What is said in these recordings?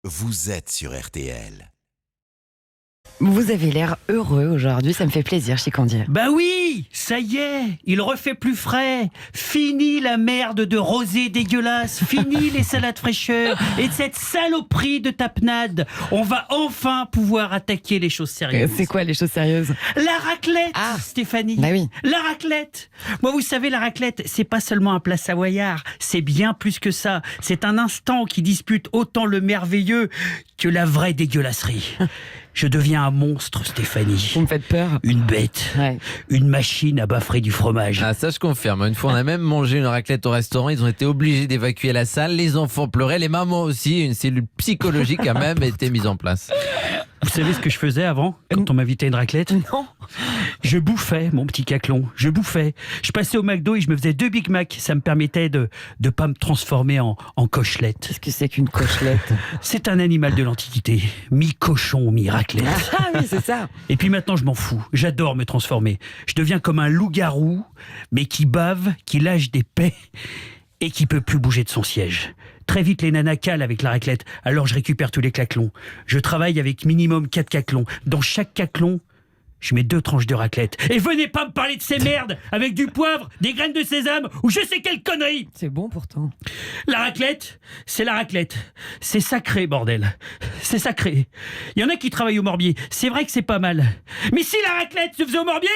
vous êtes sur RTL. Vous avez l'air heureux aujourd'hui, ça me fait plaisir, Chicandier. Bah oui, ça y est, il refait plus frais. Fini la merde de rosé dégueulasse, fini les salades fraîcheur et cette saloperie de tapenade. On va enfin pouvoir attaquer les choses sérieuses. C'est quoi les choses sérieuses? La raclette, Ah, Stéphanie. bah oui. La raclette. Moi, vous savez, la raclette, c'est pas seulement un plat savoyard, c'est bien plus que ça. C'est un instant qui dispute autant le merveilleux que la vraie dégueulasserie. Je deviens un monstre, Stéphanie. Vous me faites peur. Une bête. Ouais. Une machine à baffrer du fromage. Ah, ça je confirme. Une fois on a même mangé une raclette au restaurant, ils ont été obligés d'évacuer la salle, les enfants pleuraient, les mamans aussi, une cellule psychologique a même été mise en place. Vous savez ce que je faisais avant, quand on m'invitait à une raclette? Non. Je bouffais, mon petit caclon. Je bouffais. Je passais au McDo et je me faisais 2 Big Mac. Ça me permettait de pas me transformer en cochelette. Qu'est-ce que c'est qu'une cochelette? C'est un animal de l'Antiquité. Mi-cochon, mi-raclette. Ah oui, c'est ça. Et puis maintenant, je m'en fous. J'adore me transformer. Je deviens comme un loup-garou, mais qui bave, qui lâche des pets et qui peut plus bouger de son siège. Très vite, les nanas calent avec la raclette. Alors, je récupère tous les caclons. Je travaille avec minimum 4 caclons. Dans chaque caclon, je mets 2 tranches de raclette. Et venez pas me parler de ces merdes avec du poivre, des graines de sésame ou je sais quelle connerie. C'est bon pourtant. La raclette, c'est la raclette. C'est sacré, bordel. C'est sacré. Il y en a qui travaillent au Morbier. C'est vrai que c'est pas mal. Mais si la raclette se faisait au Morbier,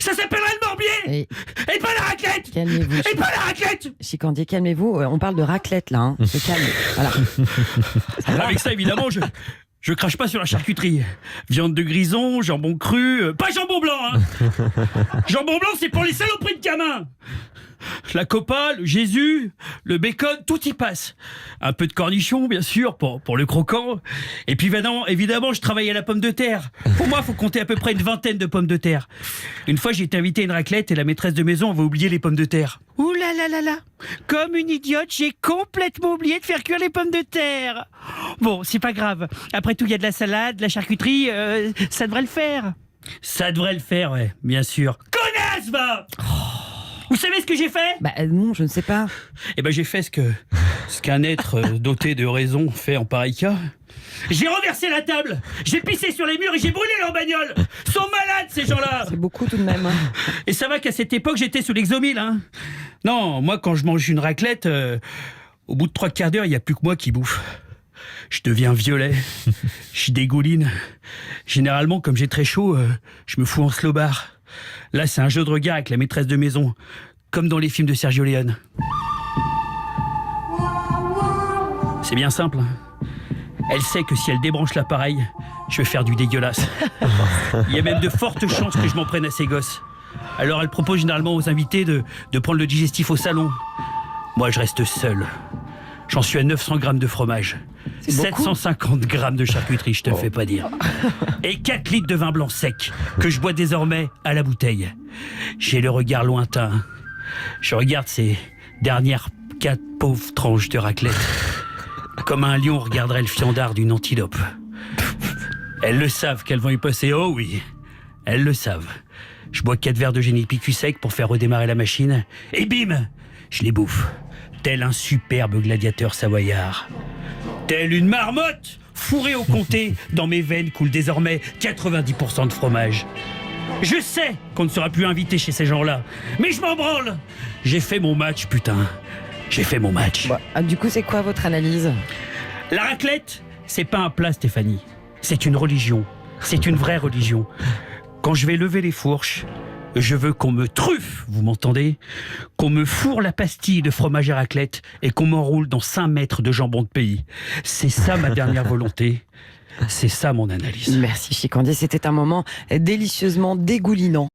ça s'appellerait le Morbier. Et pas la raclette. Calmez-vous. Et pas la raclette. Chicandier, calmez-vous. On parle de raclette là. Hein. Se calme. Voilà. Ça va. Avec ça, évidemment, je crache pas sur la charcuterie. Viande de grison, jambon cru, pas jambon blanc, hein. Jambon blanc, c'est pour les saloperies de gamins. La copa, le Jésus, le bacon, tout y passe. Un peu de cornichon, bien sûr, pour le croquant. Et puis évidemment, je travaille à la pomme de terre. Pour moi, il faut compter à peu près une vingtaine de pommes de terre. Une fois, j'ai été invité à une raclette et la maîtresse de maison avait oublié les pommes de terre. Ouh là là là là. Comme une idiote, j'ai complètement oublié de faire cuire les pommes de terre. Bon, c'est pas grave. Après tout, il y a de la salade, de la charcuterie, ça devrait le faire. Ça devrait le faire, ouais, bien sûr. Connasse, va. Vous savez ce que j'ai fait? Bah non, je ne sais pas. Eh ben j'ai fait ce qu'un être doté de raison fait en pareil cas. J'ai renversé la table, j'ai pissé sur les murs et j'ai brûlé leur bagnole. Ils sont malades ces gens-là. C'est beaucoup tout de même. Et ça va qu'à cette époque j'étais sous l'exomile, hein. Non, moi quand je mange une raclette, au bout de 3 quarts d'heure, il n'y a plus que moi qui bouffe. Je deviens violet, je dégouline. Généralement, comme j'ai très chaud, je me fous en slobard. Là, c'est un jeu de regard avec la maîtresse de maison, comme dans les films de Sergio Leone. C'est bien simple, hein. Elle sait que si elle débranche l'appareil, je vais faire du dégueulasse. Il y a même de fortes chances que je m'en prenne à ses gosses. Alors elle propose généralement aux invités de prendre le digestif au salon. Moi, je reste seul. J'en suis à 900 grammes de fromage, C'est beaucoup. 750 grammes de charcuterie, je te le fais pas dire. Et 4 litres de vin blanc sec, que je bois désormais à la bouteille. J'ai le regard lointain. Je regarde ces dernières 4 pauvres tranches de raclette, comme un lion regarderait le fiandard d'une antilope. Elles le savent qu'elles vont y passer, oh oui, elles le savent. Je bois 4 verres de génie picu sec pour faire redémarrer la machine, et bim, je les bouffe. Tel un superbe gladiateur savoyard. Telle une marmotte fourrée au comté, dans mes veines coule désormais 90% de fromage. Je sais qu'on ne sera plus invité chez ces gens-là, mais je m'en branle. J'ai fait mon match, putain. J'ai fait mon match. Bon, du coup, c'est quoi votre analyse? La raclette, c'est pas un plat, Stéphanie. C'est une religion. C'est une vraie religion. Quand je vais lever les fourches, je veux qu'on me truffe, vous m'entendez? Qu'on me fourre la pastille de fromage à raclette et qu'on m'enroule dans 5 mètres de jambon de pays. C'est ça ma dernière volonté. C'est ça mon analyse. Merci Chicandier, c'était un moment délicieusement dégoulinant.